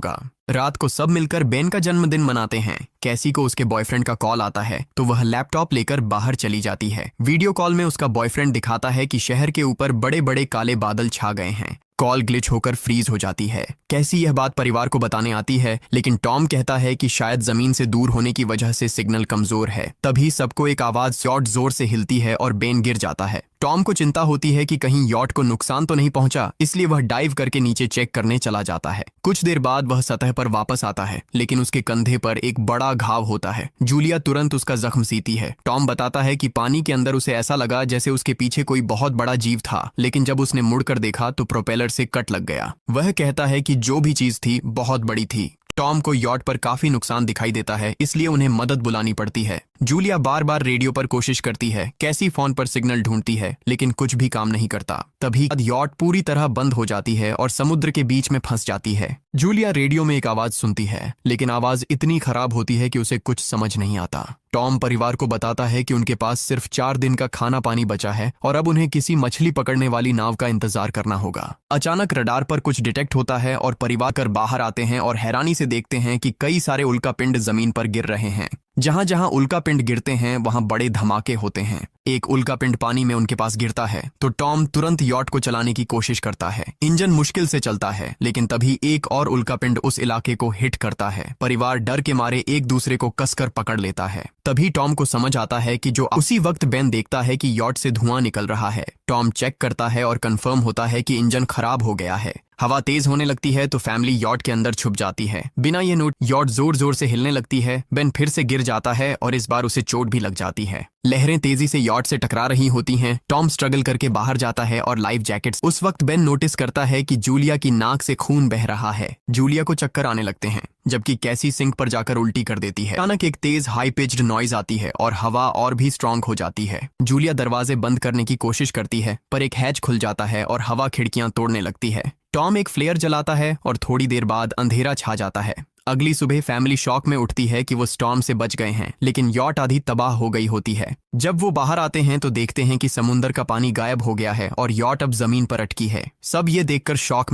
का रात को सब मिलकर बेन का जन्मदिन मनाते हैं। कैसी को उसके बॉयफ्रेंड का कॉल आता है तो वह लैपटॉप लेकर बाहर चली जाती है। वीडियो कॉल में उसका बॉयफ्रेंड दिखाता है कि शहर के ऊपर बड़े बड़े काले बादल छा गए हैं। कॉल ग्लिच होकर फ्रीज हो जाती है। कैसी यह बात परिवार को बताने आती है, लेकिन टॉम कहता है कि शायद जमीन से दूर होने की वजह से सिग्नल कमजोर है। तभी सबको एक आवाज यॉट जोर से हिलती है और बेन गिर जाता है। टॉम को चिंता होती है कि कहीं यॉट को नुकसान तो नहीं पहुंचा, इसलिए वह डाइव करके नीचे चेक करने चला जाता है। कुछ देर बाद वह सतह पर वापस आता है, लेकिन उसके कंधे पर एक बड़ा घाव होता है। जूलिया तुरंत उसका जख्म सीती है। टॉम बताता है कि पानी के अंदर उसे ऐसा लगा जैसे उसके पीछे कोई बहुत बड़ा जीव था, लेकिन जब उसने मुड़कर देखा तो प्रोपेलर से कट लग गया। वह कहता है कि जो भी चीज थी बहुत बड़ी थी। टॉम को यॉट पर काफी नुकसान दिखाई देता है, इसलिए उन्हें मदद बुलानी पड़ती है। जूलिया बार बार रेडियो पर कोशिश करती है, कैसी फोन पर सिग्नल ढूंढती है, लेकिन कुछ भी काम नहीं करता। तभी यॉट पूरी तरह बंद हो जाती है और समुद्र के बीच में फंस जाती है। जूलिया रेडियो में एक आवाज सुनती है, लेकिन आवाज इतनी खराब होती है कि उसे कुछ समझ नहीं आता। टॉम परिवार को बताता है कि उनके पास सिर्फ 4 दिन का खाना पानी बचा है और अब उन्हें किसी मछली पकड़ने वाली नाव का इंतजार करना होगा। अचानक रडार पर कुछ डिटेक्ट होता है और परिवार कर बाहर आते हैं और हैरानी से देखते हैं कि कई सारे उल्कापिंड जमीन पर गिर रहे हैं। जहां जहां उल्कापिंड गिरते हैं वहां बड़े धमाके होते हैं। एक उल्कापिंड पानी में उनके पास गिरता है तो टॉम तुरंत यॉट को चलाने की कोशिश करता है। इंजन मुश्किल से चलता है, लेकिन तभी एक और उल्कापिंड उस इलाके को हिट करता है। परिवार डर के मारे एक दूसरे को कसकर पकड़ लेता है। तभी टॉम को समझ आता है कि जो उसी वक्त बेन देखता है कि यॉट से धुआं निकल रहा है। टॉम चेक करता है और कंफर्म होता है कि इंजन खराब हो गया है। हवा तेज होने लगती है तो फैमिली यॉट के अंदर छुप जाती है। बिना ये नोट यॉट जोर जोर से हिलने लगती है। बेन फिर से गिर जाता है और इस बार उसे चोट भी लग जाती है। लहरें तेजी से यॉट से टकरा रही होती हैं। टॉम स्ट्रगल करके बाहर जाता है और लाइफ जैकेट्स। उस वक्त बेन नोटिस करता है कि जूलिया की नाक से खून बह रहा है। जूलिया को चक्कर आने लगते हैं, जबकि कैसी सिंक पर जाकर उल्टी कर देती है। अचानक एक तेज हाई पिच्ड नॉइज आती है और हवा और भी स्ट्रांग हो जाती है। जूलिया दरवाजे बंद करने की कोशिश करती है, पर एक हैच खुल जाता है और हवा खिड़कियां तोड़ने लगती है। टॉम एक फ्लेयर जलाता है और थोड़ी देर बाद अंधेरा छा जाता है। अगली सुबह फैमिली शॉक में उठती है कि वो स्टॉर्म से बच गए हैं, लेकिन यॉट आधी तबाह हो गई होती है। जब वो बाहर आते हैं तो देखते हैं कि समुद्र का पानी गायब हो गया है और यॉट अब जमीन पर अटकी है। सब ये देखकर शॉक में